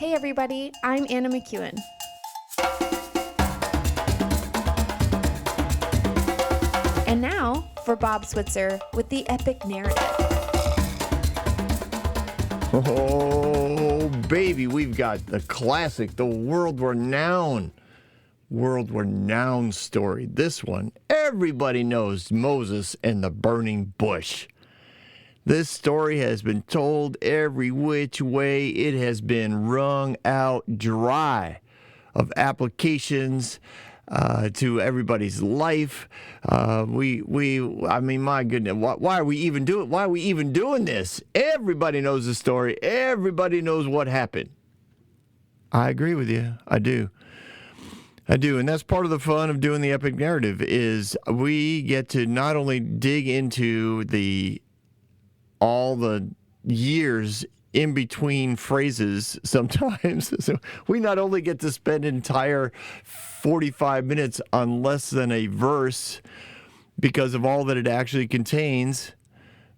Hey everybody, I'm Anna McEwen. And now for Bob Switzer with the epic narrative. Oh, baby, we've got the classic, the world-renowned story. This one, everybody knows Moses and the burning bush. This story has been told every which way. It has been wrung out dry of applications to everybody's life. I mean, my goodness, why are we even doing this? Everybody knows the story. Everybody knows what happened. I agree with you. I do. And that's part of the fun of doing the epic narrative is we get to not only dig into all the years in between phrases sometimes. So we not only get to spend an entire 45 minutes on less than a verse because of all that it actually contains,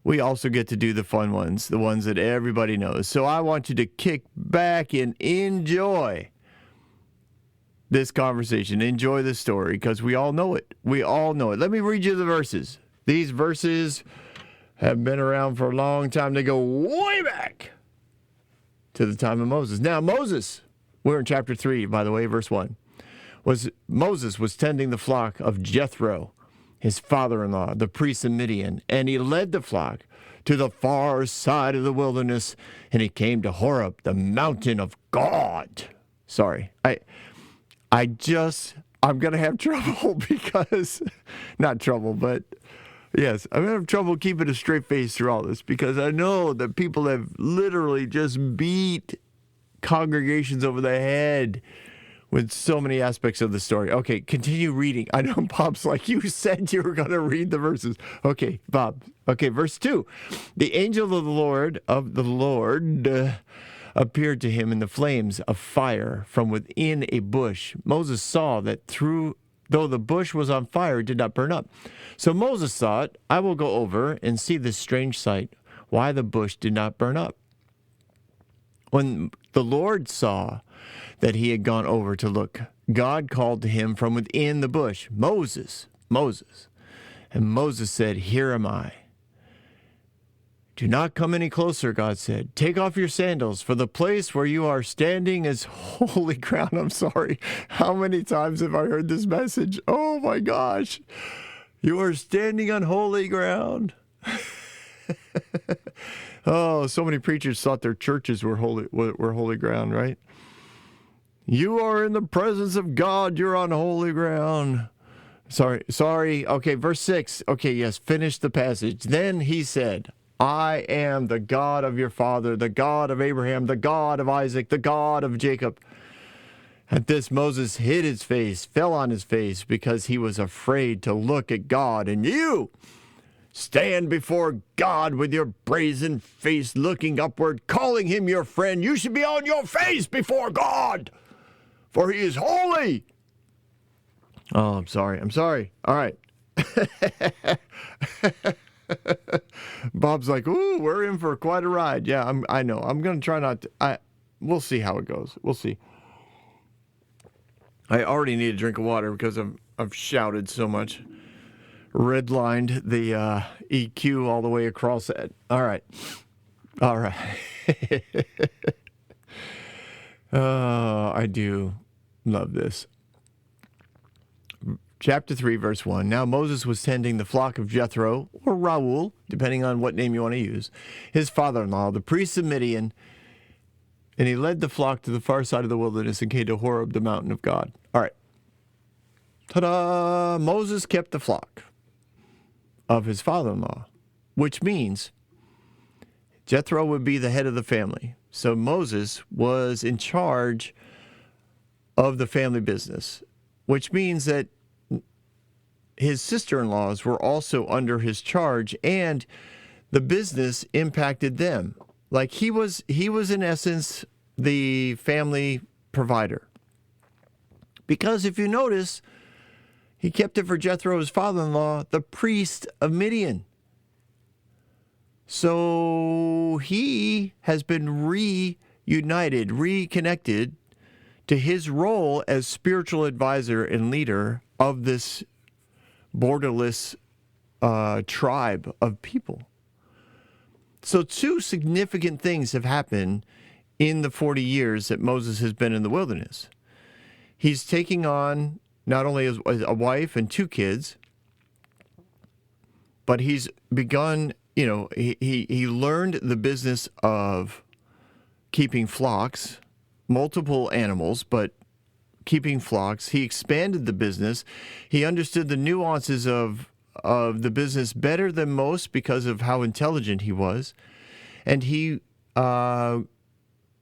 we also get to do the fun ones, the ones that everybody knows. So I want you to kick back and enjoy this conversation. Enjoy the story because we all know it. We all know it. Let me read you the verses. These verses have been around for a long time. They go way back to the time of Moses. Now, Moses, we're in chapter 3, by the way, verse 1. Moses was tending the flock of Jethro, his father-in-law, the priest of Midian, and he led the flock to the far side of the wilderness, and he came to Horeb, the mountain of God. Sorry, I'm going to have trouble because, not trouble, but yes, I'm going to have trouble keeping a straight face through all this because I know that people have literally just beat congregations over the head with so many aspects of the story. Okay, continue reading. I know Bob's like, you said you were going to read the verses. Okay, Bob. Okay, verse 2. The angel of the Lord appeared to him in the flames of fire from within a bush. Moses saw that though the bush was on fire, it did not burn up. So Moses thought, I will go over and see this strange sight, why the bush did not burn up. When the Lord saw that he had gone over to look, God called to him from within the bush, Moses, Moses. And Moses said, Here am I. Do not come any closer, God said. Take off your sandals, for the place where you are standing is holy ground. I'm sorry. How many times have I heard this message? Oh my gosh. You are standing on holy ground. Oh, so many preachers thought their churches were holy ground, right? You are in the presence of God. You're on holy ground. Sorry. Okay, verse 6. Okay, yes, finish the passage. Then he said, I am the God of your father, the God of Abraham, the God of Isaac, the God of Jacob. At this, Moses hid his face, fell on his face, because he was afraid to look at God. And you stand before God with your brazen face looking upward, calling him your friend. You should be on your face before God, for he is holy. Oh, I'm sorry. All right. Bob's like, ooh, we're in for quite a ride. Yeah, I know. I'm going to try not to. We'll see how it goes. We'll see. I already need a drink of water because I've shouted so much. Redlined the EQ all the way across it. All right. Oh, I do love this. Chapter 3, verse 1. Now Moses was tending the flock of Jethro, or Raul, depending on what name you want to use, his father-in-law, the priest of Midian, and he led the flock to the far side of the wilderness and came to Horeb, the mountain of God. All right. Ta-da! Moses kept the flock of his father-in-law, which means Jethro would be the head of the family. So Moses was in charge of the family business, which means that his sister-in-laws were also under his charge, and the business impacted them. Like he was in essence the family provider. Because if you notice, he kept it for Jethro, his father-in-law, the priest of Midian. So he has been reunited, reconnected to his role as spiritual advisor and leader of this borderless tribe of people. So two significant things have happened in the 40 years that Moses has been in the wilderness. He's taking on not only a wife and 2 kids, but he's begun, he learned the business of keeping flocks, multiple animals, but keeping flocks. He expanded the business. He understood the nuances of the business better than most because of how intelligent he was. And he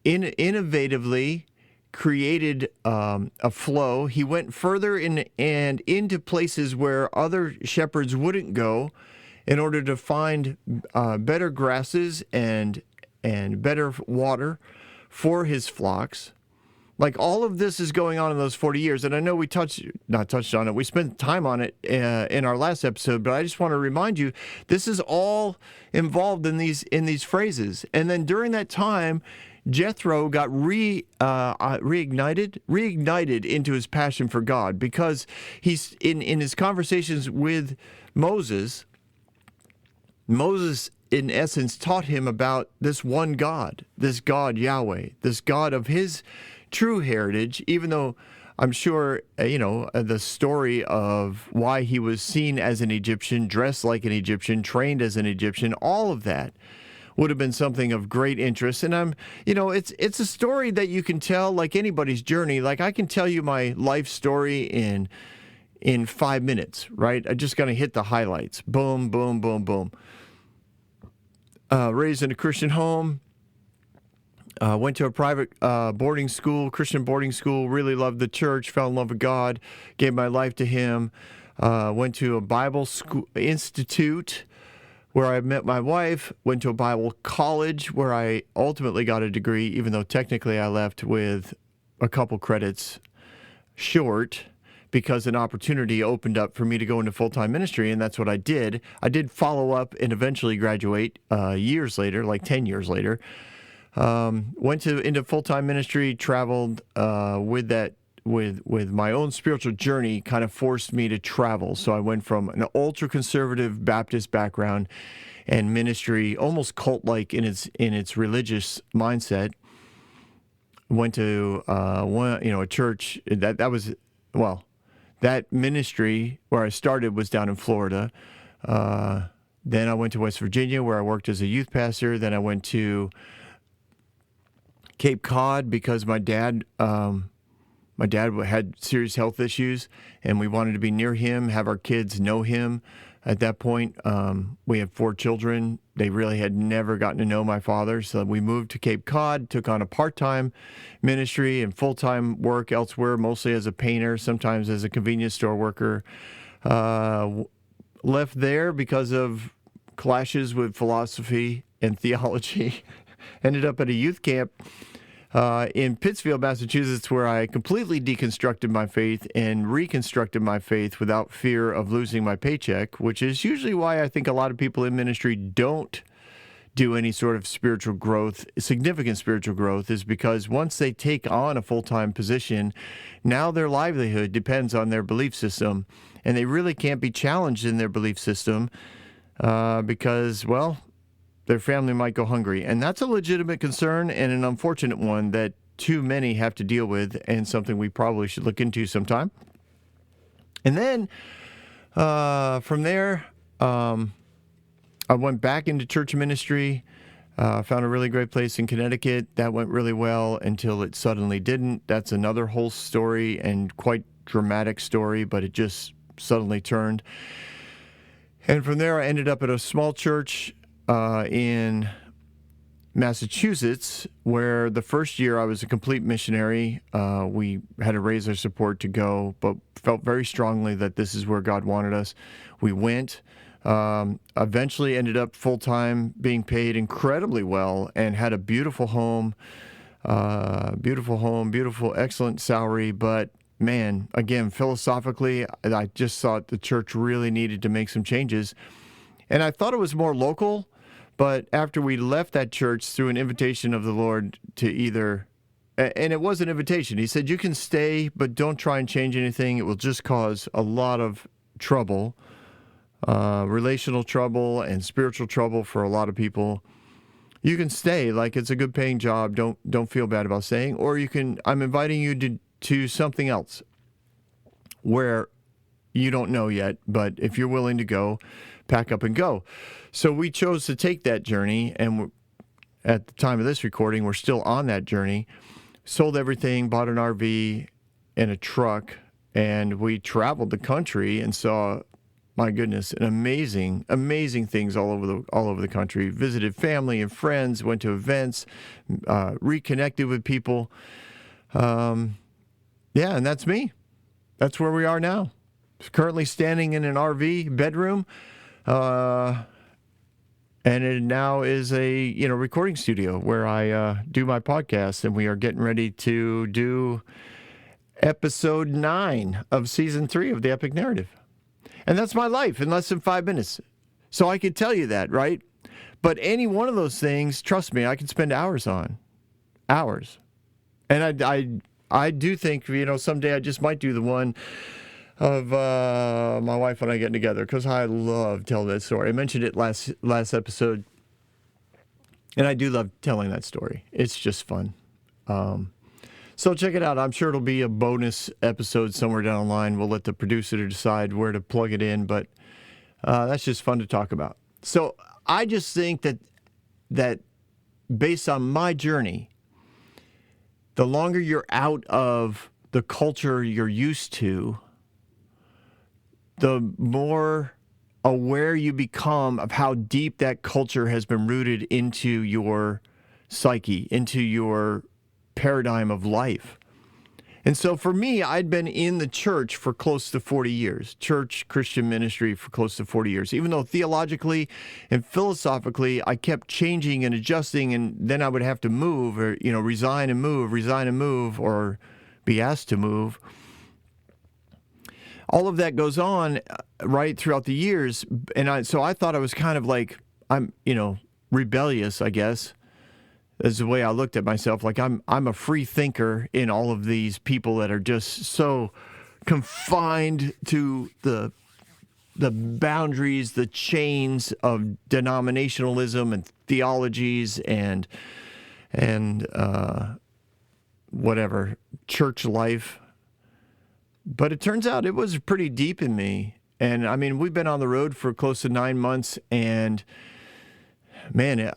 innovatively created a flow. He went further into places where other shepherds wouldn't go in order to find better grasses and better water for his flocks. Like, all of this is going on in those 40 years. And I know we not touched on it. We spent time on it in our last episode, but I just want to remind you, this is all involved in these phrases. And then during that time, Jethro got reignited into his passion for God, because he's in his conversations with Moses, in essence taught him about this one God, this God Yahweh, this God of his true heritage, even though I'm sure, the story of why he was seen as an Egyptian, dressed like an Egyptian, trained as an Egyptian, all of that would have been something of great interest. And it's a story that you can tell like anybody's journey. Like, I can tell you my life story in 5 minutes, right? I just got to hit the highlights. Boom, boom, boom, boom. Raised in a Christian home. Went to a private boarding school, Christian boarding school, really loved the church, fell in love with God, gave my life to him. Went to a Bible school institute where I met my wife, went to a Bible college where I ultimately got a degree, even though technically I left with a couple credits short because an opportunity opened up for me to go into full-time ministry, and that's what I did. I did follow up and eventually graduate years later, like 10 years later. Went into full-time ministry, traveled with my own spiritual journey, kind of forced me to travel. So I went from an ultra-conservative Baptist background and ministry, almost cult-like in its religious mindset. Went to a church that ministry where I started was down in Florida. Then I went to West Virginia where I worked as a youth pastor. Then I went to Cape Cod because my dad had serious health issues, and we wanted to be near him, have our kids know him. At that point, we had 4 children. They really had never gotten to know my father, so we moved to Cape Cod, took on a part-time ministry and full-time work elsewhere, mostly as a painter, sometimes as a convenience store worker. Left there because of clashes with philosophy and theology. Ended up at a youth camp in Pittsfield, Massachusetts, where I completely deconstructed my faith and reconstructed my faith without fear of losing my paycheck, which is usually why I think a lot of people in ministry don't do any sort of spiritual growth, significant spiritual growth, is because once they take on a full-time position, now their livelihood depends on their belief system, and they really can't be challenged in their belief system because, well, their family might go hungry. And that's a legitimate concern and an unfortunate one that too many have to deal with, and something we probably should look into sometime. And then from there, I went back into church ministry, found a really great place in Connecticut. That went really well until it suddenly didn't. That's another whole story and quite dramatic story, but it just suddenly turned. And from there, I ended up at a small church in Massachusetts, where the first year I was a complete missionary. We had to raise our support to go, but felt very strongly that this is where God wanted us. We went, eventually ended up full-time, being paid incredibly well, and had a beautiful home, beautiful, excellent salary. But man, again, philosophically, I just thought the church really needed to make some changes. And I thought it was more local, But after we left that church through an invitation of the Lord to either, and it was an invitation. He said, you can stay, but don't try and change anything. It will just cause a lot of trouble, relational trouble and spiritual trouble for a lot of people. You can stay, like it's a good paying job. Don't feel bad about staying. Or you can, I'm inviting you to something else where you don't know yet, but if you're willing to go, pack up and go. So we chose to take that journey, and at the time of this recording, we're still on that journey. Sold everything, bought an RV and a truck, and we traveled the country and saw, my goodness, an amazing things all over the country. Visited family and friends, went to events, reconnected with people. Yeah, and that's me. That's where we are now. Currently standing in an RV bedroom, and it now is a recording studio where I do my podcast, and we are getting ready to do episode 9 of season 3 of the Epic Narrative. And that's my life in less than 5 minutes. So I could tell you that, right? But any one of those things, trust me, I could spend hours on. Hours. And I do think, someday I just might do the one of my wife and I getting together, because I love telling that story. I mentioned it last episode, and I do love telling that story. It's just fun. So check it out. I'm sure it'll be a bonus episode somewhere down the line. We'll let the producer decide where to plug it in, but that's just fun to talk about. So I just think that based on my journey, the longer you're out of the culture you're used to, the more aware you become of how deep that culture has been rooted into your psyche, into your paradigm of life. And so for me, I'd been in the church for close to 40 years, church, Christian ministry for close to 40 years, even though theologically and philosophically, I kept changing and adjusting, and then I would have to move or, resign and move, or be asked to move. All of that goes on right throughout the years. And so I thought I was kind of like, I'm, rebellious, I guess. Is the way I looked at myself. Like I'm a free thinker in all of these people that are just so confined to the boundaries, the chains of denominationalism and theologies and whatever, church life. But it turns out it was pretty deep in me. And I mean, we've been on the road for close to 9 months, and man,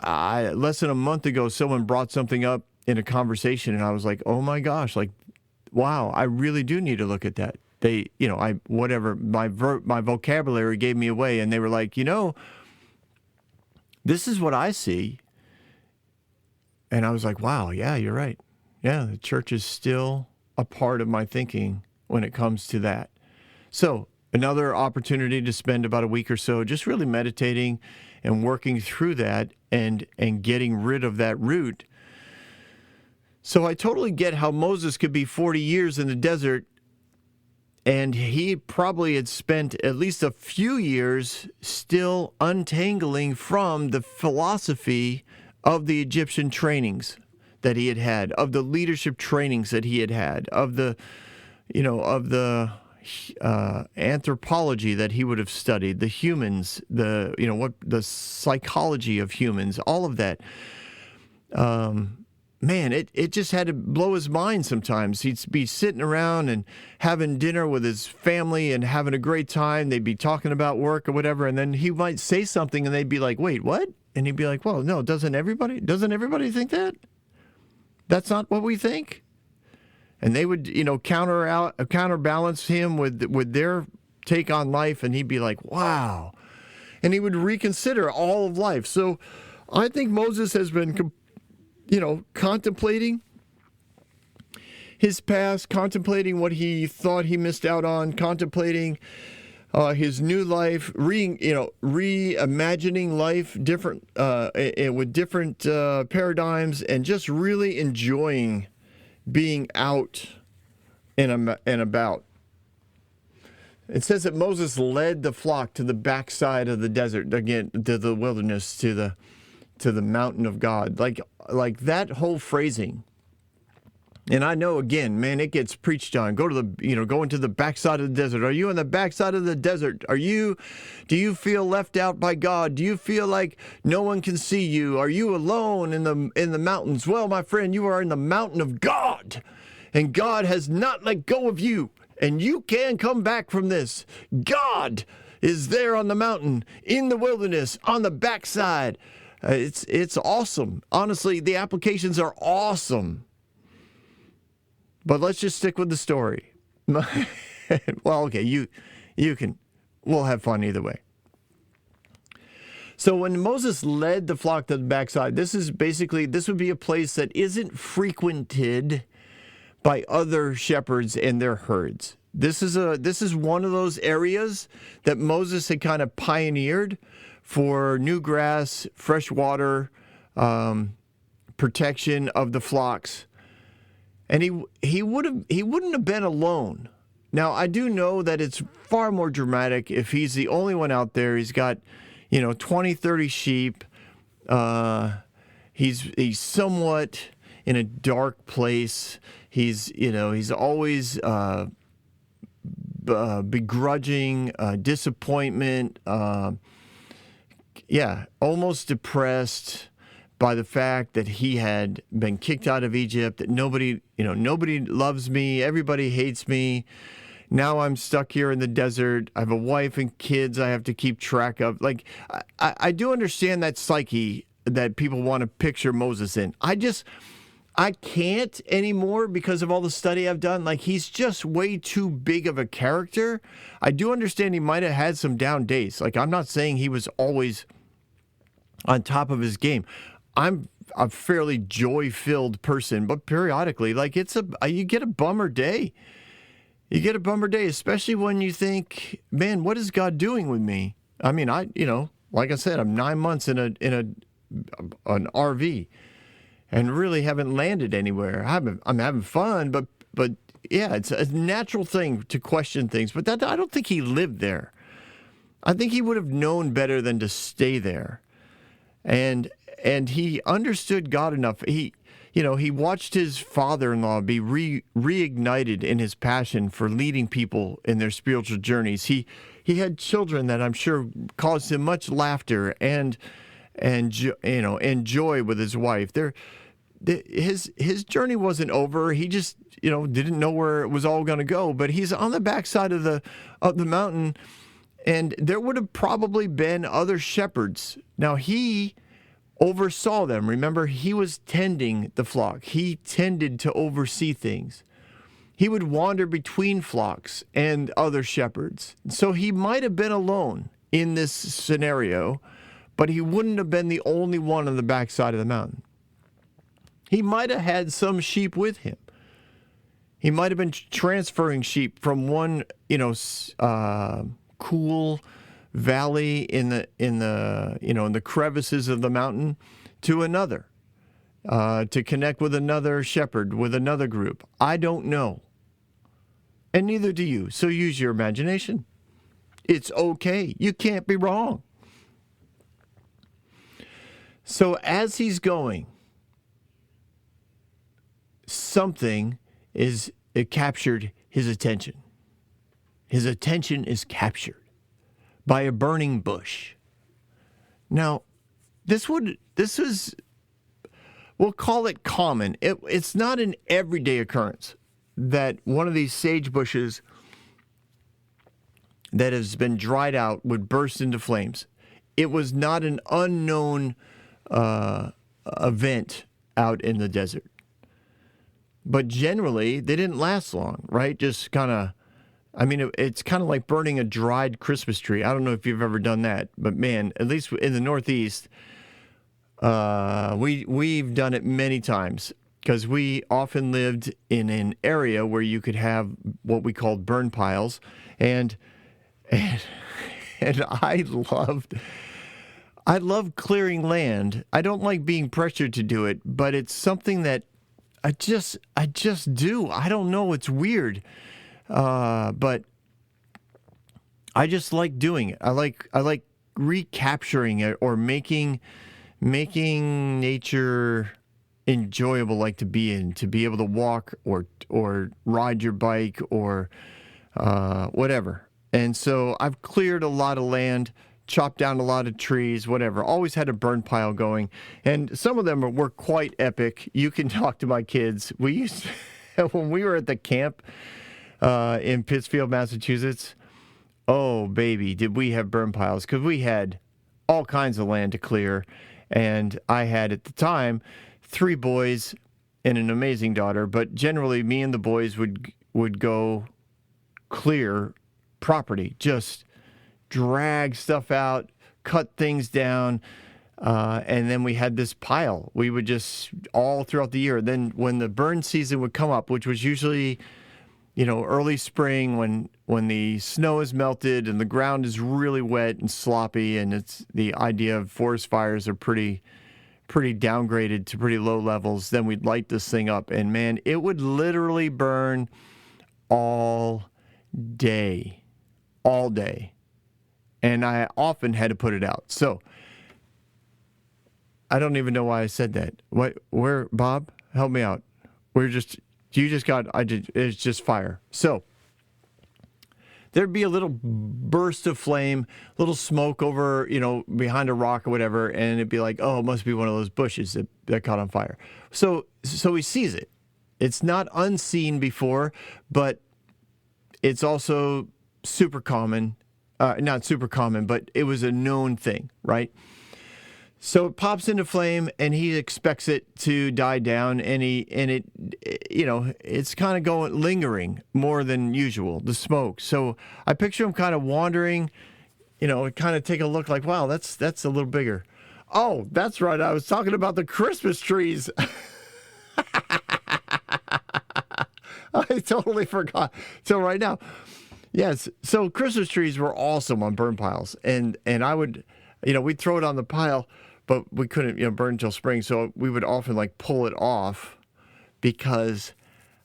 less than a month ago, someone brought something up in a conversation, and I was like, oh my gosh, like, wow, I really do need to look at that. My vocabulary gave me away, and they were like, this is what I see. And I was like, wow, yeah, you're right. Yeah, the church is still a part of my thinking when it comes to that. So another opportunity to spend about a week or so just really meditating and working through that and getting rid of that root. So I totally get how Moses could be 40 years in the desert, and he probably had spent at least a few years still untangling from the philosophy of the Egyptian trainings that he had, of the leadership trainings that he had, of the anthropology that he would have studied, the humans, the psychology of humans, all of that. Man, it just had to blow his mind sometimes. He'd be sitting around and having dinner with his family and having a great time. They'd be talking about work or whatever, and then he might say something and they'd be like, wait, what? And he'd be like, well, no, doesn't everybody think that? That's not what we think? And they would, counterbalance him with their take on life, and he'd be like, wow. And he would reconsider all of life. So I think Moses has been, contemplating his past, contemplating what he thought he missed out on, contemplating his new life, reimagining life different with different paradigms, and just really enjoying being out and about. It says that Moses led the flock to the backside of the desert, again, to the wilderness, to to the mountain of God. Like that whole phrasing. And I know, again, man, it gets preached on. Go into the backside of the desert. Are you on the backside of the desert? Do you feel left out by God? Do you feel like no one can see you? Are you alone in the mountains? Well, my friend, you are in the mountain of God, and God has not let go of you, and you can come back from this. God is there on the mountain, in the wilderness, on the backside. It's awesome. Honestly, the applications are awesome. But let's just stick with the story. Well, okay, we'll have fun either way. So when Moses led the flock to the backside, this would be a place that isn't frequented by other shepherds and their herds. This is one of those areas that Moses had kind of pioneered for new grass, fresh water, protection of the flocks. And he wouldn't have been alone. Now, I do know that it's far more dramatic if he's the only one out there. He's got, 20, 30 sheep. He's somewhat in a dark place. He's always begrudging, disappointment. Almost depressed by the fact that he had been kicked out of Egypt, that nobody loves me, everybody hates me. Now I'm stuck here in the desert. I have a wife and kids I have to keep track of. Like, I do understand that psyche that people want to picture Moses in. I can't anymore because of all the study I've done. Like, he's just way too big of a character. I do understand he might have had some down days. Like, I'm not saying he was always on top of his game. I'm a fairly joy-filled person, but periodically, like, you get a bummer day. You get a bummer day, especially when you think, man, what is God doing with me? I mean, like I said, I'm 9 months in an RV and really haven't landed anywhere. I'm having fun, but yeah, it's a natural thing to question things. But I don't think he lived there. I think he would have known better than to stay there. And he understood God enough. He watched his father-in-law be reignited in his passion for leading people in their spiritual journeys. He had children that I'm sure caused him much laughter and joy with his wife. His journey wasn't over. He just didn't know where it was all going to go. But he's on the backside of the mountain, and there would have probably been other shepherds. Now he oversaw them. Remember, he was tending the flock. He tended to oversee things. He would wander between flocks and other shepherds. So he might have been alone in this scenario, but he wouldn't have been the only one on the backside of the mountain. He might have had some sheep with him. He might have been transferring sheep from one, cool valley in the crevices of the mountain to another, to connect with another shepherd, with another group. I don't know. And neither do you. So use your imagination. It's okay. You can't be wrong. So as he's going, it captured his attention. His attention is captured by a burning bush. Now, we'll call it common. It's not an everyday occurrence that one of these sage bushes that has been dried out would burst into flames. It was not an unknown event out in the desert. But generally, they didn't last long, right? Just kind of, it's kind of like burning a dried Christmas tree. I don't know if you've ever done that, but man, at least in the Northeast, we've done it many times because we often lived in an area where you could have what we called burn piles, and I love clearing land. I don't like being pressured to do it, but it's something that I just do. I don't know. It's weird. But I just like doing it. I like recapturing it or making making nature enjoyable, like to be in, to be able to walk or ride your bike or whatever. And so I've cleared a lot of land, chopped down a lot of trees, whatever. Always had a burn pile going, and some of them were quite epic. You can talk to my kids. We used when we were at the camp in Pittsfield, Massachusetts. Oh baby, did we have burn piles? Because we had all kinds of land to clear, and I had at the time 3 boys and an amazing daughter. But generally, me and the boys would go clear property, just drag stuff out, cut things down, and then we had this pile. We would just all throughout the year. Then when the burn season would come up, which was usually, early spring when the snow is melted and the ground is really wet and sloppy, and it's the idea of forest fires are pretty downgraded to pretty low levels, then we'd light this thing up, and man, it would literally burn all day. And I often had to put it out. So I don't even know why I said that. Where, Bob? Help me out. It's just fire. So there'd be a little burst of flame, little smoke over, behind a rock or whatever, and it'd be like, oh, it must be one of those bushes that caught on fire. So he sees it. It's not unseen before, but it's also super common. Not super common, but it was a known thing, right? So it pops into flame, and he expects it to die down, and it's kind of lingering more than usual, the smoke. So I picture him kind of wandering, kind of take a look like, wow, that's a little bigger. Oh, that's right. I was talking about the Christmas trees. I totally forgot till right now. Yes. So Christmas trees were awesome on burn piles, and I would, we'd throw it on the pile, but we couldn't, burn until spring. So we would often pull it off because,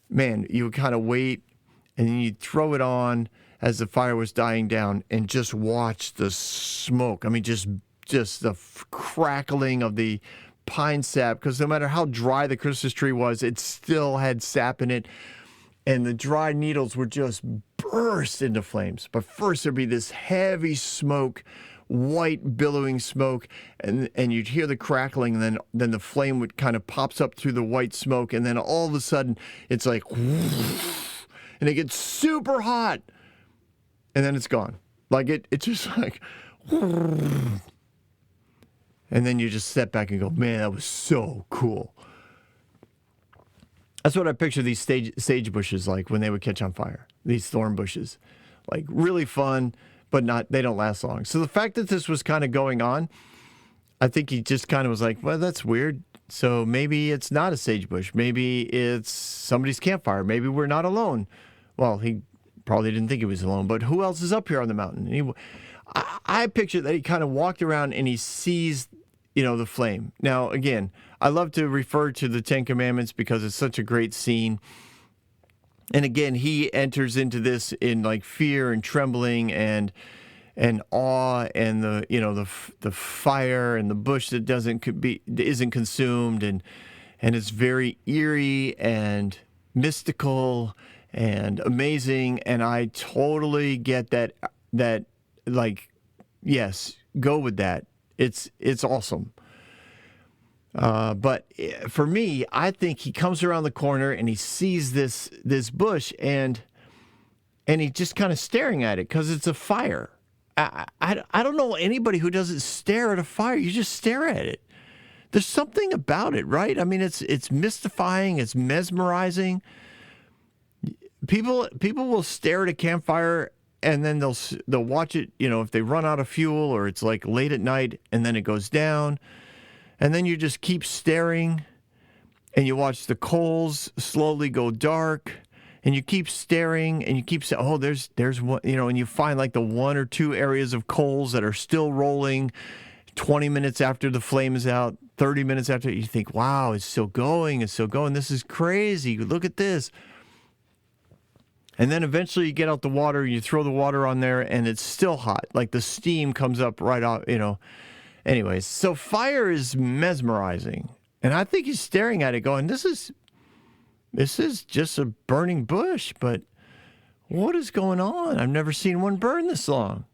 man, you would kind of wait, and then you'd throw it on as the fire was dying down and just watch the smoke. I mean, just the crackling of the pine sap, because no matter how dry the Christmas tree was, it still had sap in it. And the dry needles would just burst into flames. But first there'd be this heavy smoke, white billowing smoke, and you'd hear the crackling, and then the flame would kind of pops up through the white smoke, and then all of a sudden it's like, and it gets super hot, and then it's gone. It's just like, and then you just step back and go, man, that was so cool. That's what I picture these sage bushes like when they would catch on fire. These thorn bushes, really fun, but they don't last long. So the fact that this was kind of going on, I think he just kind of was like, well, that's weird. So maybe it's not a sage bush. Maybe it's somebody's campfire. Maybe we're not alone. Well, he probably didn't think he was alone, but who else is up here on the mountain? And I picture that he kind of walked around and he sees, the flame. Now, again, I love to refer to the Ten Commandments because it's such a great scene. And again, he enters into this in fear and trembling and awe, and the fire and the bush that isn't consumed, and it's very eerie and mystical and amazing. And I totally get that yes, go with that. It's awesome. But for me, I think he comes around the corner and he sees this bush, and he's just kind of staring at it because it's a fire. I don't know anybody who doesn't stare at a fire. You just stare at it. There's something about it, right? I mean, it's mystifying. It's mesmerizing. People will stare at a campfire, and then they'll watch it, if they run out of fuel or it's late at night and then it goes down. And then you just keep staring, and you watch the coals slowly go dark, and you keep staring, and you keep saying, oh, there's one, and you find the 1 or 2 areas of coals that are still rolling 20 minutes after the flame is out, 30 minutes after. You think, wow, it's still going. This is crazy. Look at this. And then eventually you get out the water, you throw the water on there, and it's still hot. The steam comes up right out, Anyways, so fire is mesmerizing. And I think he's staring at it going, this is just a burning bush, but what is going on? I've never seen one burn this long.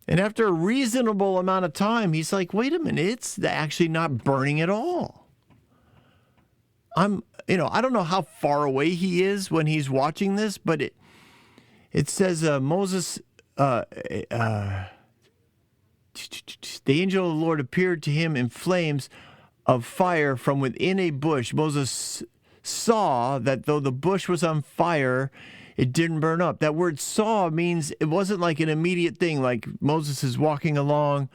And after a reasonable amount of time, he's like, wait a minute, it's actually not burning at all. I don't know how far away he is when he's watching this, but it says Moses, the angel of the Lord appeared to him in flames of fire from within a bush. Moses saw that though the bush was on fire, it didn't burn up. That word saw means it wasn't like an immediate thing, like Moses is walking along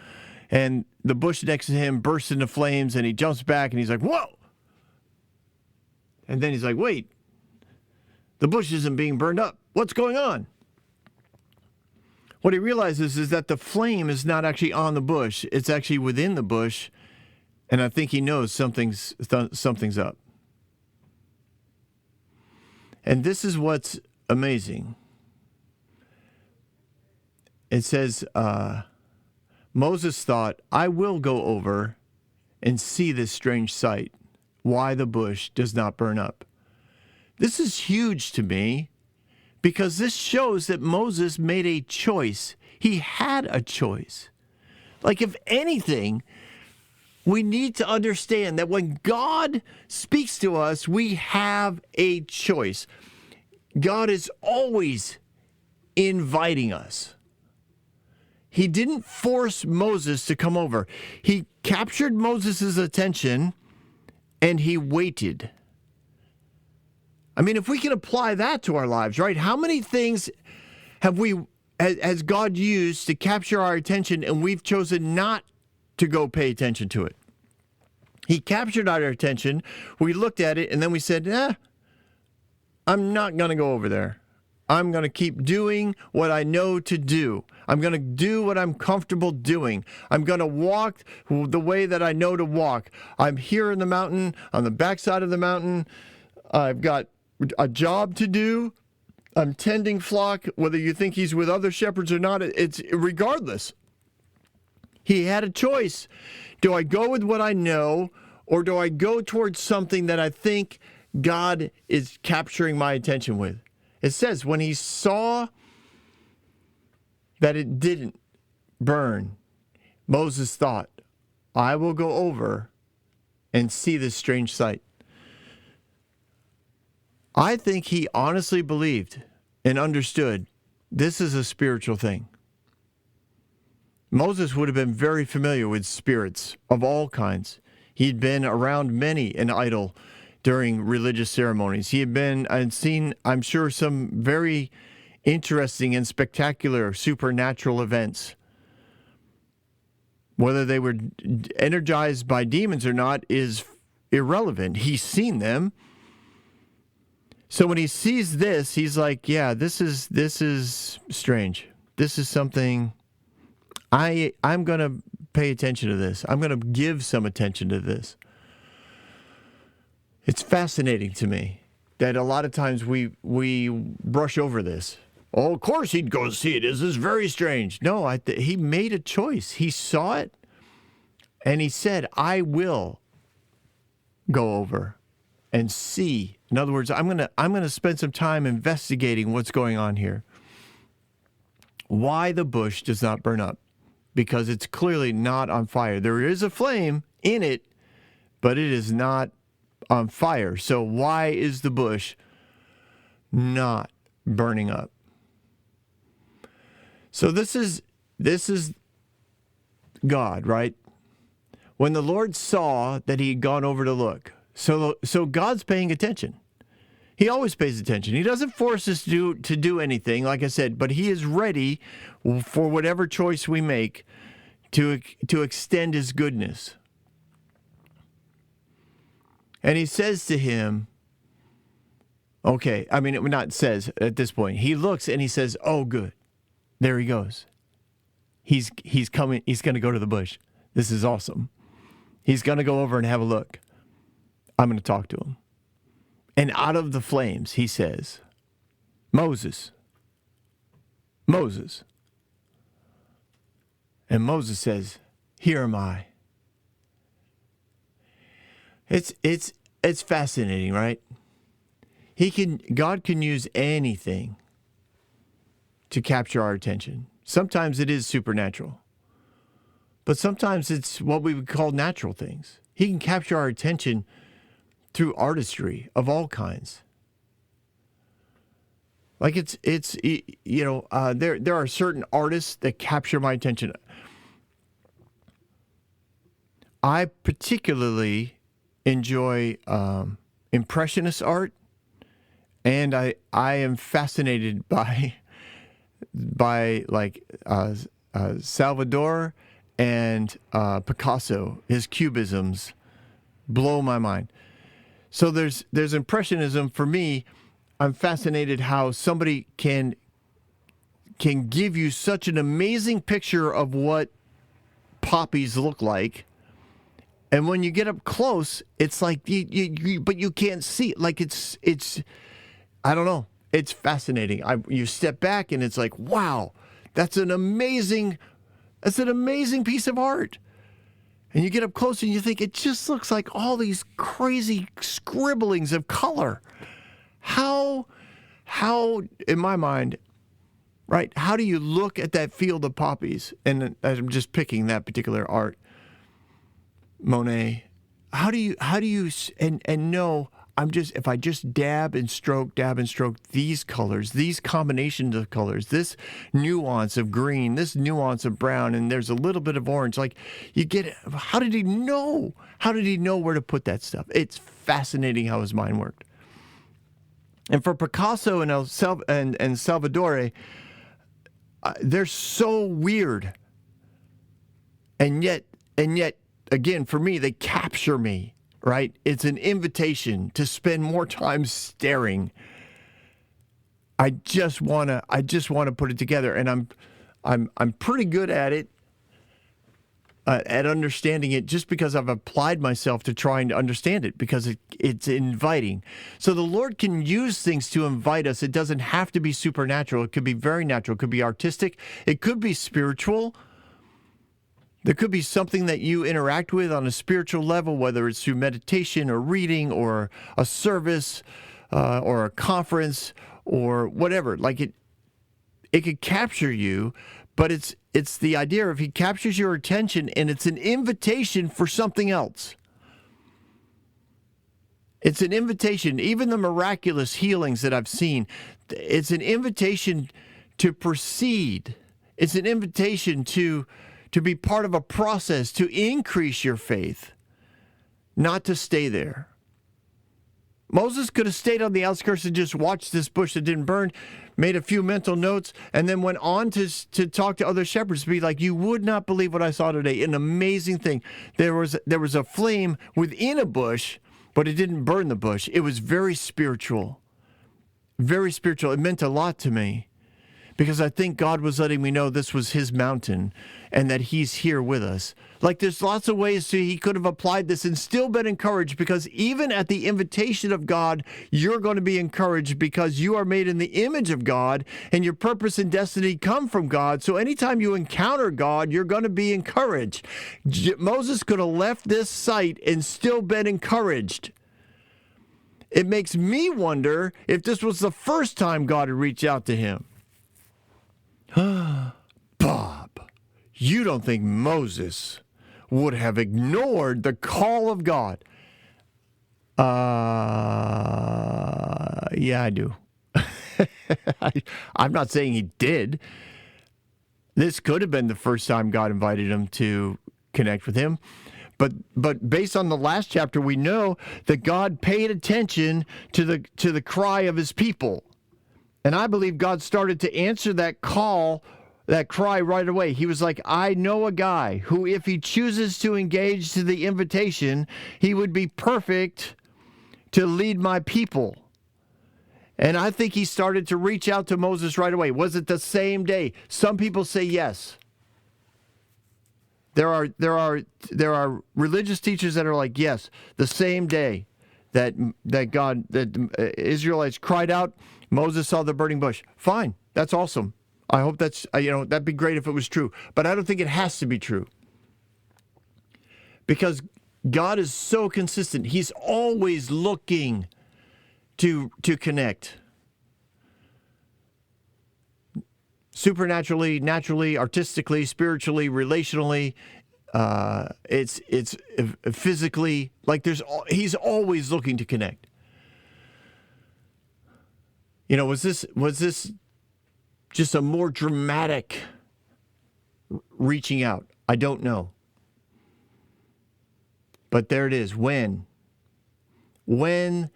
and the bush next to him bursts into flames and he jumps back and he's like, whoa! And then he's like, wait, the bush isn't being burned up. What's going on? What he realizes is that the flame is not actually on the bush. It's actually within the bush. And I think he knows something's up. And this is what's amazing. It says, Moses thought, I will go over and see this strange sight, why the bush does not burn up. This is huge to me because this shows that Moses made a choice. He had a choice. Like, if anything, we need to understand that when God speaks to us, we have a choice. God is always inviting us. He didn't force Moses to come over. He captured Moses' attention and he waited. I mean, if we can apply that to our lives, right? How many things has God used to capture our attention and we've chosen not to go pay attention to it? He captured our attention, we looked at it, and then we said, I'm not going to go over there. I'm going to keep doing what I know to do. I'm going to do what I'm comfortable doing. I'm going to walk the way that I know to walk. I'm here in the mountain, on the backside of the mountain. I've got a job to do. I'm tending flock, whether you think he's with other shepherds or not. It's regardless. He had a choice. Do I go with what I know, or do I go towards something that I think God is capturing my attention with? It says when he saw that it didn't burn, Moses thought, I will go over and see this strange sight. I think he honestly believed and understood this is a spiritual thing. Moses would have been very familiar with spirits of all kinds. He'd been around many an idol during religious ceremonies. He had been and seen, I'm sure, some very interesting and spectacular supernatural events. Whether they were energized by demons or not is irrelevant. He's seen them. So when he sees this, he's like, yeah, this is strange. This is something I'm going to pay attention to this. I'm going to give some attention to this. It's fascinating to me that a lot of times we brush over this. Oh, of course he'd go see it. This is very strange. No, he made a choice. He saw it, and he said, I will go over and see. In other words, I'm gonna spend some time investigating what's going on here. Why the bush does not burn up? Because it's clearly not on fire. There is a flame in it, but it is not on fire. So why is the bush not burning up? So this is God, right? When the Lord saw that he had gone over to look. So God's paying attention. He always pays attention. He doesn't force us to do anything, like I said, but he is ready for whatever choice we make to extend his goodness. And he says to him, okay, I mean, it not says at this point. He looks and he says, oh, good. There he goes. He's coming. He's going to go to the bush. This is awesome. He's going to go over and have a look. I'm going to talk to him. And out of the flames, he says, Moses, Moses. And Moses says, "Here am I." It's fascinating, right? God can use anything to capture our attention. Sometimes it is supernatural, but sometimes it's what we would call natural things. He can capture our attention through artistry of all kinds. Like there are certain artists that capture my attention. I particularly enjoy impressionist art, and I am fascinated by Salvador and Picasso. His cubisms blow my mind. So there's impressionism. For me, I'm fascinated how somebody can give you such an amazing picture of what poppies look like. And when you get up close, it's like but you can't see it. Like it's I don't know. It's fascinating. You step back and it's like, wow, that's an amazing piece of art. And you get up close and you think it just looks like all these crazy scribblings of color. How in my mind, right? How do you look at that field of poppies? And I'm just picking that particular art. Monet, how do you know if I just dab and stroke these colors, these combinations of colors, this nuance of green, this nuance of brown, and there's a little bit of orange, like you get it. How did he know where to put that stuff? It's fascinating how his mind worked. And for Picasso and Salvador, they're so weird, and yet again, for me, they capture me, right? It's an invitation to spend more time staring. I just want to put it together, and I'm pretty good at it, at understanding it, just because I've applied myself to trying to understand it, because it's inviting. So the Lord can use things to invite us. It doesn't have to be supernatural. It could be very natural. It could be artistic. It could be spiritual. There could be something that you interact with on a spiritual level, whether it's through meditation or reading or a service or a conference or whatever. Like it could capture you, but it's the idea of he captures your attention and it's an invitation for something else. It's an invitation. Even the miraculous healings that I've seen, it's an invitation to proceed. It's an invitation to be part of a process to increase your faith, not to stay there. Moses could have stayed on the outskirts and just watched this bush that didn't burn, made a few mental notes, and then went on to talk to other shepherds, to be like, you would not believe what I saw today. An amazing thing. There was a flame within a bush, but it didn't burn the bush. It was very spiritual. Very spiritual. It meant a lot to me, because I think God was letting me know this was his mountain and that he's here with us. Like there's lots of ways he could have applied this and still been encouraged, because even at the invitation of God, you're going to be encouraged because you are made in the image of God and your purpose and destiny come from God. So anytime you encounter God, you're going to be encouraged. Moses could have left this site and still been encouraged. It makes me wonder if this was the first time God had reached out to him. Bob, you don't think Moses would have ignored the call of God? Yeah, I do. I'm not saying he did. This could have been the first time God invited him to connect with him. But based on the last chapter, we know that God paid attention to the cry of his people. And I believe God started to answer that call, that cry right away. He was like, I know a guy who, if he chooses to engage to the invitation, he would be perfect to lead my people. And I think he started to reach out to Moses right away. Was it the same day? Some people say yes. There are religious teachers that are like, yes, the same day that Israelites cried out, Moses saw the burning bush. Fine. That's awesome. I hope that's, that'd be great if it was true. But I don't think it has to be true. Because God is so consistent. He's always looking to connect. Supernaturally, naturally, artistically, spiritually, relationally, it's physically, like he's always looking to connect. Was this just a more dramatic reaching out? I don't know. But there it is. When why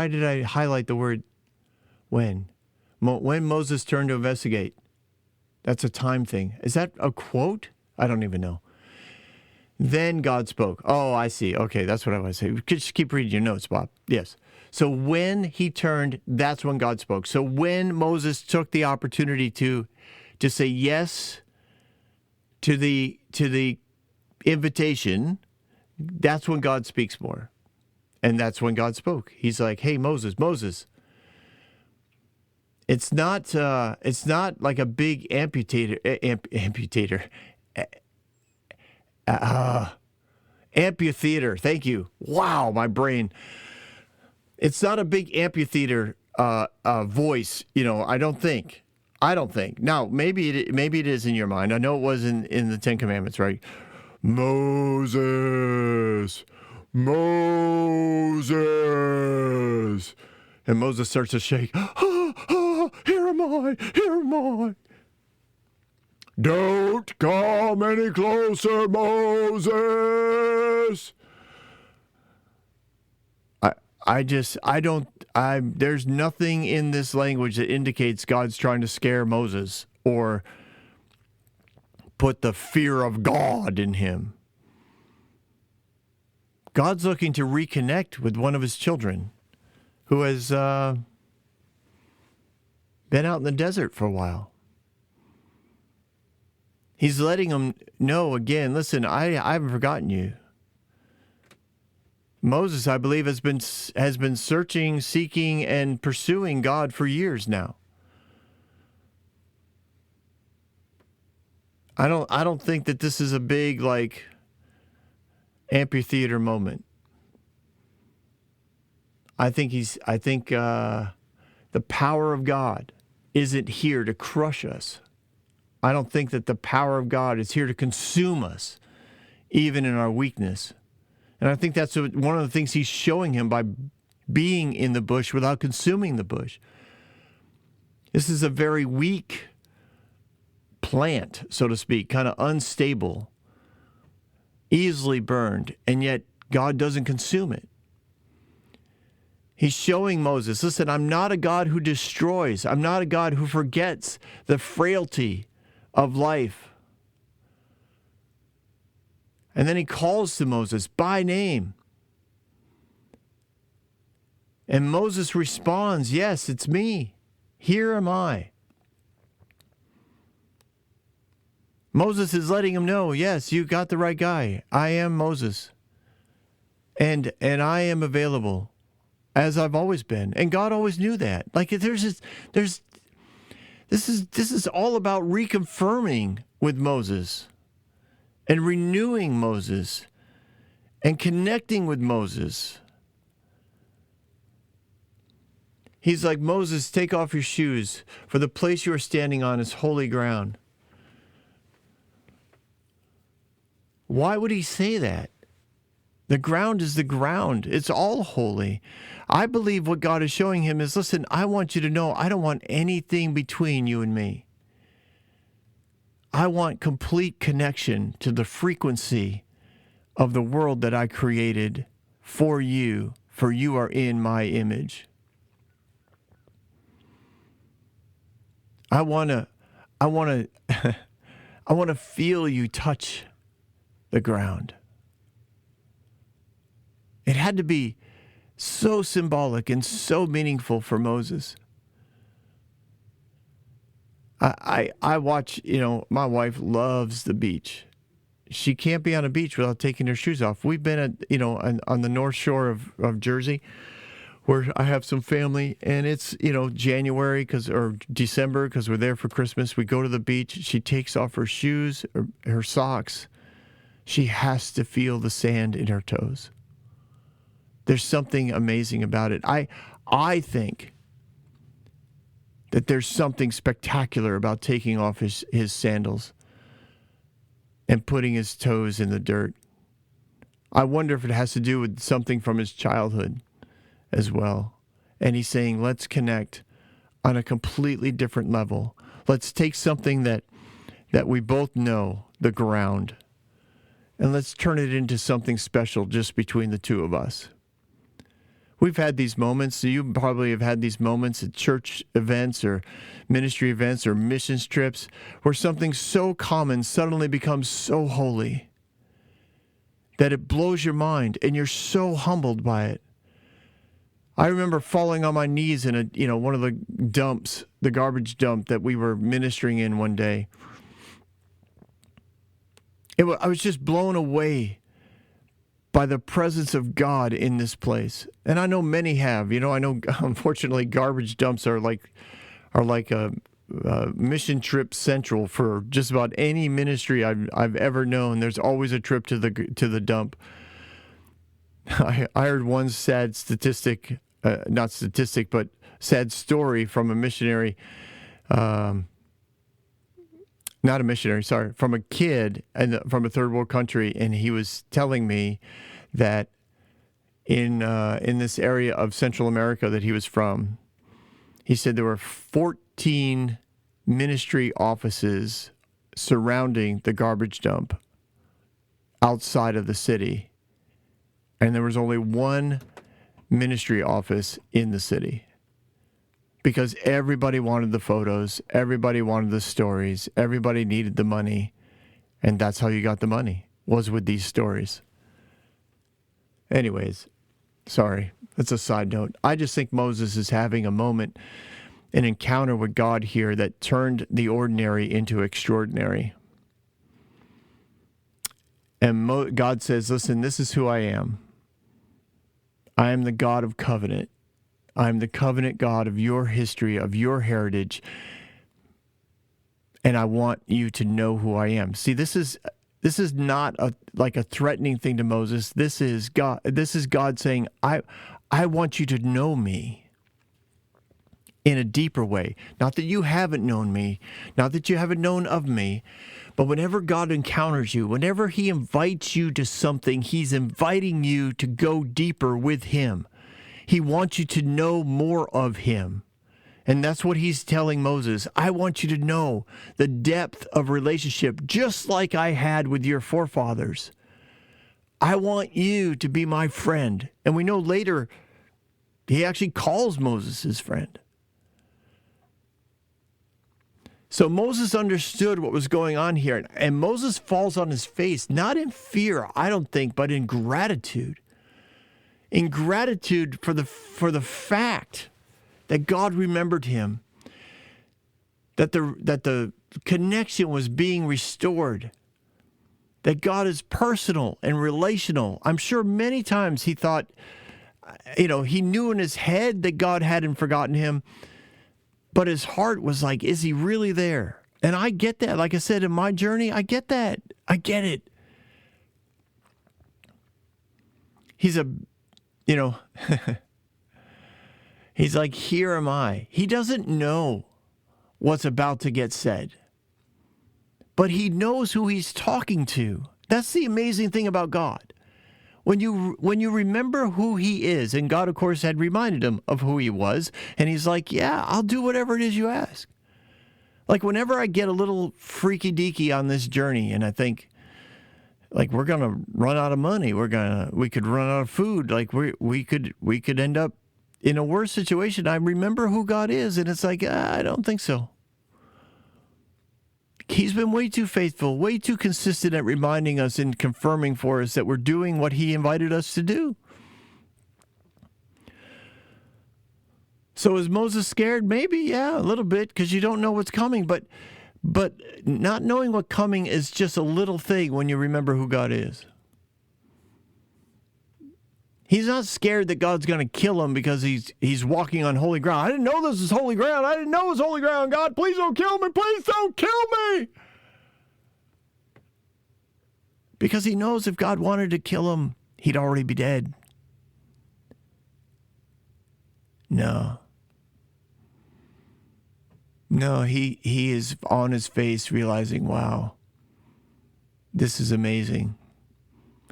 did I highlight the word when? When Moses turned to investigate. That's a time thing. Is that a quote? I don't even know. Then God spoke. Oh, I see. Okay, that's what I was saying. Just keep reading your notes, Bob. Yes. So when he turned, that's when God spoke. So when Moses took the opportunity to say yes to the invitation, that's when God speaks more. And that's when God spoke. He's like, "Hey, Moses. It's not like a big amputator. Amphitheater. Thank you. Wow, my brain. It's not a big amphitheater voice. I don't think. Now, maybe it is in your mind. I know it was in the Ten Commandments, right? Moses. And Moses starts to shake. Here am I. Don't come any closer, Moses. There's nothing in this language that indicates God's trying to scare Moses or put the fear of God in him. God's looking to reconnect with one of his children who has been out in the desert for a while. He's letting him know again, listen, I haven't forgotten you. Moses, I believe, has been searching, seeking, and pursuing God for years now. I don't think that this is a big amphitheater moment. I think the power of God isn't here to crush us. I don't think that the power of God is here to consume us, even in our weakness. And I think that's one of the things he's showing him by being in the bush without consuming the bush. This is a very weak plant, so to speak, kind of unstable, easily burned, and yet God doesn't consume it. He's showing Moses, listen, I'm not a God who destroys. I'm not a God who forgets the frailty of life. And then he calls to Moses by name. And Moses responds, yes, it's me. Here am I. Moses is letting him know, yes, you got the right guy. I am Moses. And I am available, as I've always been. And God always knew that. This is all about reconfirming with Moses and renewing Moses and connecting with Moses. He's like, Moses, take off your shoes, for the place you are standing on is holy ground. Why would he say that? The ground is the ground. It's all holy. I believe what God is showing him is, listen, I want you to know I don't want anything between you and me. I want complete connection to the frequency of the world that I created for you are in my image. I want to feel you touch the ground. It had to be so symbolic and so meaningful for Moses. I watch, my wife loves the beach. she can't be on a beach without taking her shoes off. We've been at, on the North Shore of Jersey, where I have some family, and it's, January or December because we're there for Christmas. We go to the beach. She takes off her shoes, her socks. She has to feel the sand in her toes. There's something amazing about it. I think that there's something spectacular about taking off his sandals and putting his toes in the dirt. I wonder if it has to do with something from his childhood as well. And he's saying, let's connect on a completely different level. Let's take something that we both know, the ground, and let's turn it into something special just between the two of us. We've had these moments, so you probably have had these moments at church events or ministry events or missions trips where something so common suddenly becomes so holy that it blows your mind and you're so humbled by it. I remember falling on my knees in one of the dumps, the garbage dump that we were ministering in one day. I was just blown away by the presence of God in this place. And I know many have. I know, unfortunately, garbage dumps are like a mission trip central for just about any ministry I've ever known. There's always a trip to the dump. I heard one sad statistic, not statistic, but sad story from a missionary, not a missionary, sorry, from a kid from a third world country, and he was telling me that in this area of Central America that he was from, he said there were 14 ministry offices surrounding the garbage dump outside of the city, and there was only one ministry office in the city. Because everybody wanted the photos, everybody wanted the stories, everybody needed the money, and that's how you got the money, was with these stories. Anyways, sorry, that's a side note. I just think Moses is having a moment, an encounter with God here that turned the ordinary into extraordinary. And God says, listen, this is who I am. I am the God of covenant. I'm the covenant God of your history, of your heritage, and I want you to know who I am. See, this is not like a threatening thing to Moses. This is God. This is God saying, I want you to know me in a deeper way. Not that you haven't known me, not that you haven't known of me, but whenever God encounters you, whenever he invites you to something, he's inviting you to go deeper with him. He wants you to know more of him. And that's what he's telling Moses. I want you to know the depth of relationship, just like I had with your forefathers. I want you to be my friend. And we know later, he actually calls Moses his friend. So Moses understood what was going on here. And Moses falls on his face, not in fear, I don't think, but in gratitude. In gratitude for the fact that God remembered him, that the connection was being restored, that God is personal and relational. I'm sure many times he thought, he knew in his head that God hadn't forgotten him, but his heart was like, is he really there? And I get that. Like I said, in my journey, I get that. I get it. He's he's like, here am I. He doesn't know what's about to get said, but he knows who he's talking to. That's the amazing thing about God. When you remember who he is, and God, of course, had reminded him of who he was, and he's like, yeah, I'll do whatever it is you ask. Like whenever I get a little freaky deaky on this journey, and I think, like, we're gonna run out of money. We could run out of food. Like we could end up in a worse situation. I remember who God is, and it's like, I don't think so. He's been way too faithful, way too consistent at reminding us and confirming for us that we're doing what he invited us to do. So is Moses scared? Maybe, yeah, a little bit, because you don't know what's coming. But But not knowing what's coming is just a little thing when you remember who God is. He's not scared that God's going to kill him because he's walking on holy ground. I didn't know this was holy ground. I didn't know it was holy ground. God, please don't kill me. Please don't kill me. Because he knows if God wanted to kill him, he'd already be dead. No. No, he is on his face realizing, wow, this is amazing.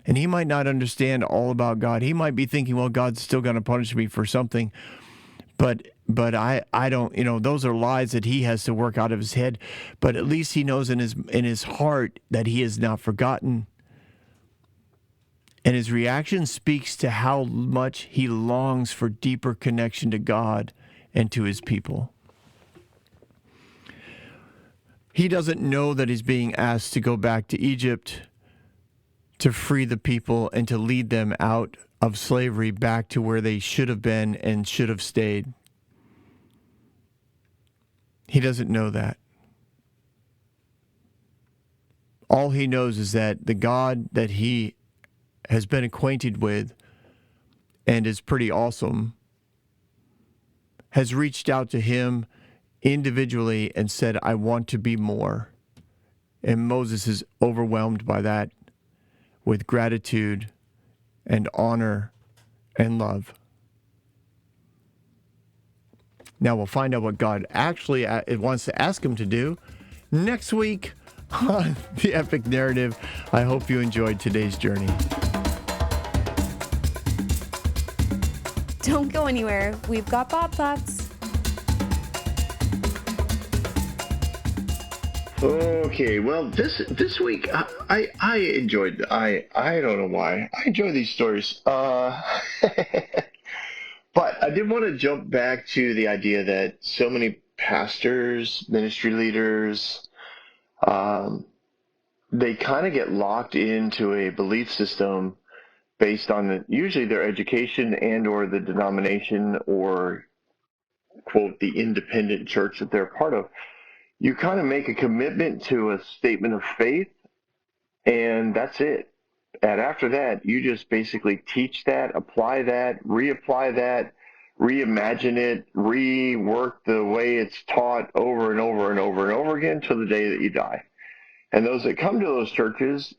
And he might not understand all about God. He might be thinking, well, God's still going to punish me for something. But I don't, those are lies that he has to work out of his head. But at least he knows in his heart that he is not forgotten. And his reaction speaks to how much he longs for deeper connection to God and to his people. He doesn't know that he's being asked to go back to Egypt to free the people and to lead them out of slavery back to where they should have been and should have stayed. He doesn't know that. All he knows is that the God that he has been acquainted with and is pretty awesome has reached out to him individually and said, I want to be more. And Moses is overwhelmed by that with gratitude and honor and love. Now we'll find out what God actually wants to ask him to do next week on The Epic Narrative. I hope you enjoyed today's journey. Don't go anywhere. We've got Bob Thoughts. Okay, well, this week I enjoyed. I don't know why I enjoy these stories. But I did want to jump back to the idea that so many pastors, ministry leaders, they kind of get locked into a belief system based on usually their education and or the denomination or, quote, the independent church that they're part of. You kind of make a commitment to a statement of faith, and that's it. And after that, you just basically teach that, apply that, reapply that, reimagine it, rework the way it's taught over and over and over and over again till the day that you die. And those that come to those churches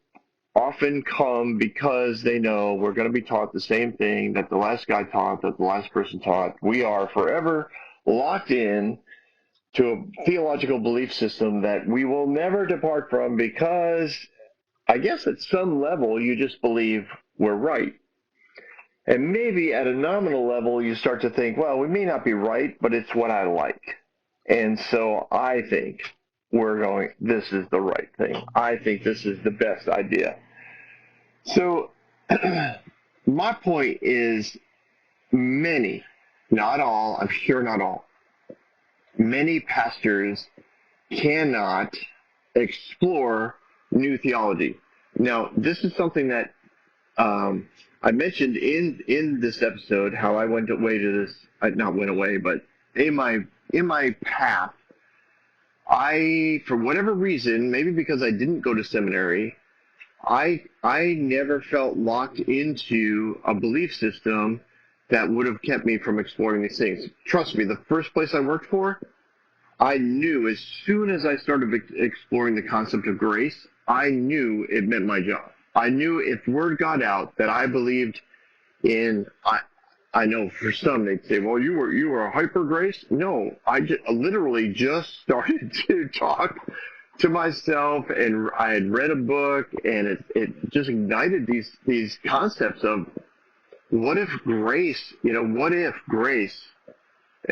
often come because they know we're going to be taught the same thing that the last guy taught, that the last person taught. We are forever locked in to a theological belief system that we will never depart from because I guess at some level you just believe we're right. And maybe at a nominal level you start to think, well, we may not be right, but it's what I like. And so I think this is the right thing. I think this is the best idea. So my point is many, not all, I'm sure not all, many pastors cannot explore new theology. Now, this is something that I mentioned in this episode, how I went away to this, not went away, but in my path, for whatever reason, maybe because I didn't go to seminary, I never felt locked into a belief system that would have kept me from exploring these things. Trust me, the first place I worked for, I knew as soon as I started exploring the concept of grace, I knew it meant my job. I knew if word got out that I believed in, I know for some they'd say, well, you were a hyper grace. No, I literally just started to talk to myself, and I had read a book, and it just ignited these concepts of what if grace, and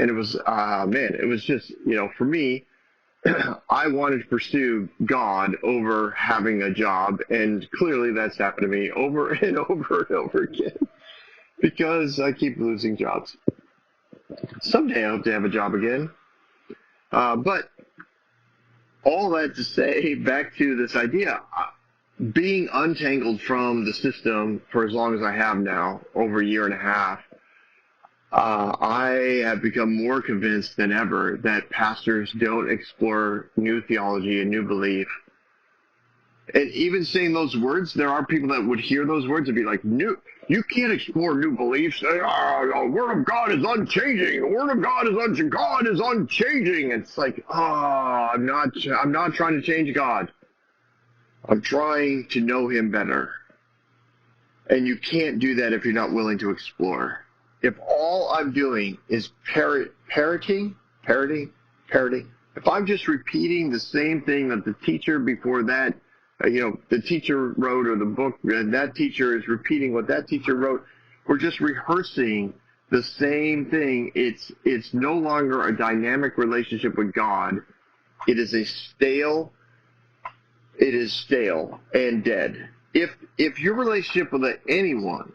it was, it was just, for me, I wanted to pursue God over having a job, and clearly that's happened to me over and over and over again because I keep losing jobs. Someday I hope to have a job again. But all that to say, back to this idea, being untangled from the system for as long as I have now, over a year and a half, I have become more convinced than ever that pastors don't explore new theology and new belief. And even saying those words, there are people that would hear those words and be like, "New, you can't explore new beliefs. The Word of God is unchanging. The Word of God is unchanging." It's like, I'm not trying to change God. I'm trying to know Him better. And you can't do that if you're not willing to explore. If all I'm doing is parroting, if I'm just repeating the same thing that the teacher before that, the teacher wrote, or the book, and that teacher is repeating what that teacher wrote, we're just rehearsing the same thing. It's no longer a dynamic relationship with God. It is stale and dead. If your relationship with anyone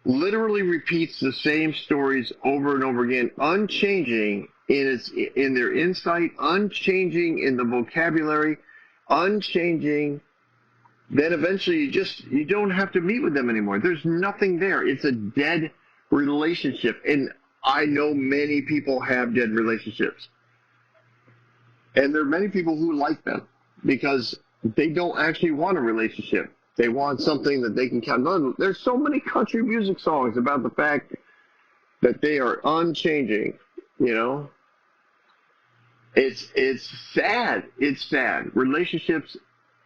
literally repeats the same stories over and over again, unchanging in their insight, unchanging in the vocabulary, unchanging, then eventually you don't have to meet with them anymore. There's nothing there. It's a dead relationship. And I know many people have dead relationships. And there are many people who like them because they don't actually want a relationship. They want something that they can count on. There's so many country music songs about the fact that they are unchanging, It's sad. It's sad. Relationships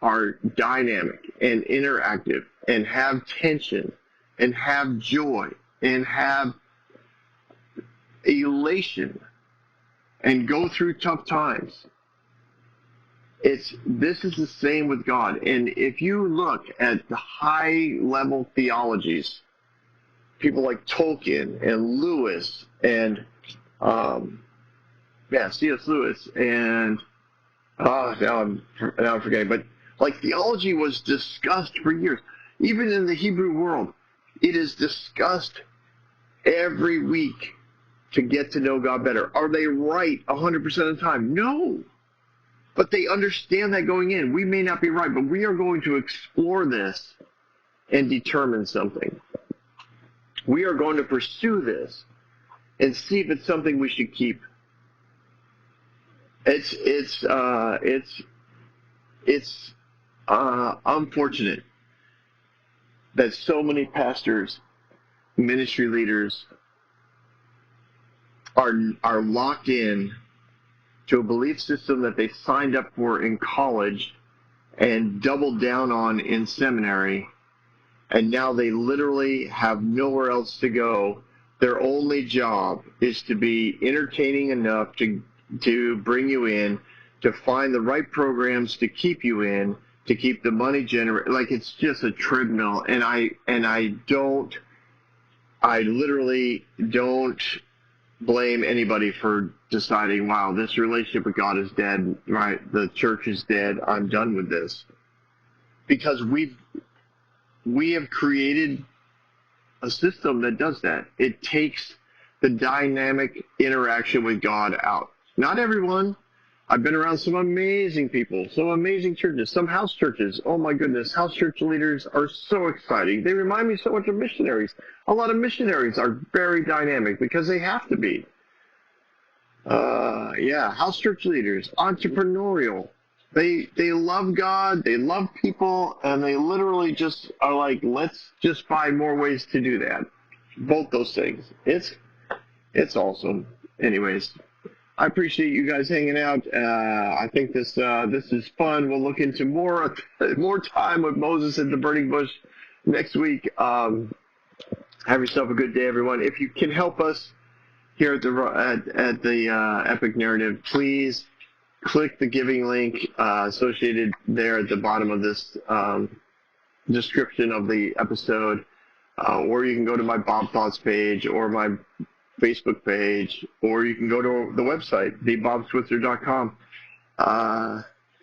are dynamic and interactive and have tension and have joy and have elation and go through tough times. This is the same with God. And if you look at the high level theologies, people like Tolkien and Lewis and C.S. Lewis, and now I'm forgetting, but like theology was discussed for years. Even in the Hebrew world, it is discussed every week to get to know God better. Are they right 100% of the time? No. But they understand that going in. We may not be right, but we are going to explore this and determine something. We are going to pursue this and see if it's something we should keep. It's unfortunate that so many pastors, ministry leaders are locked in to a belief system that they signed up for in college and doubled down on in seminary, and now they literally have nowhere else to go. Their only job is to be entertaining enough to bring you in, to find the right programs to keep you in, to keep the money generated. Like, it's just a treadmill. And I literally don't blame anybody for deciding, wow, this relationship with God is dead, right? The church is dead. I'm done with this. Because we have created a system that does that. It takes the dynamic interaction with God out. Not everyone. I've been around some amazing people, some amazing churches, some house churches. Oh my goodness, house church leaders are so exciting. They remind me so much of missionaries. A lot of missionaries are very dynamic because they have to be. House church leaders, entrepreneurial. They love God, they love people, and they literally just are like, let's just find more ways to do that. Both those things. It's awesome. Anyways, I appreciate you guys hanging out. I think this is fun. We'll look into more time with Moses at the burning bush next week. Have yourself a good day, everyone. If you can help us here at the Epic Narrative, please click the giving link associated there at the bottom of this description of the episode, or you can go to my Bob Thoughts page or my Facebook page, or you can go to the website, thebobswitzer.com,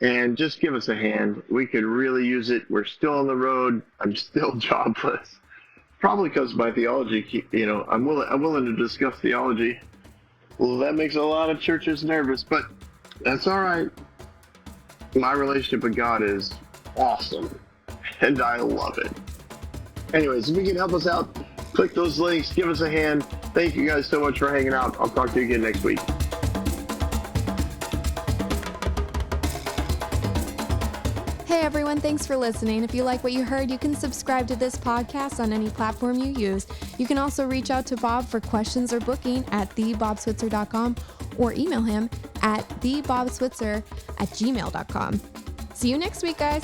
and just give us a hand. We could really use it. We're still on the road. I'm still jobless, probably because of my theology. I'm willing to discuss theology. Well, that makes a lot of churches nervous, but that's all right. My relationship with God is awesome, and I love it. Anyways, if you can help us out, click those links, give us a hand. Thank you guys so much for hanging out. I'll talk to you again next week. Hey everyone, thanks for listening. If you like what you heard, you can subscribe to this podcast on any platform you use. You can also reach out to Bob for questions or booking at thebobswitzer.com or email him at thebobswitzer@gmail.com. See you next week, guys.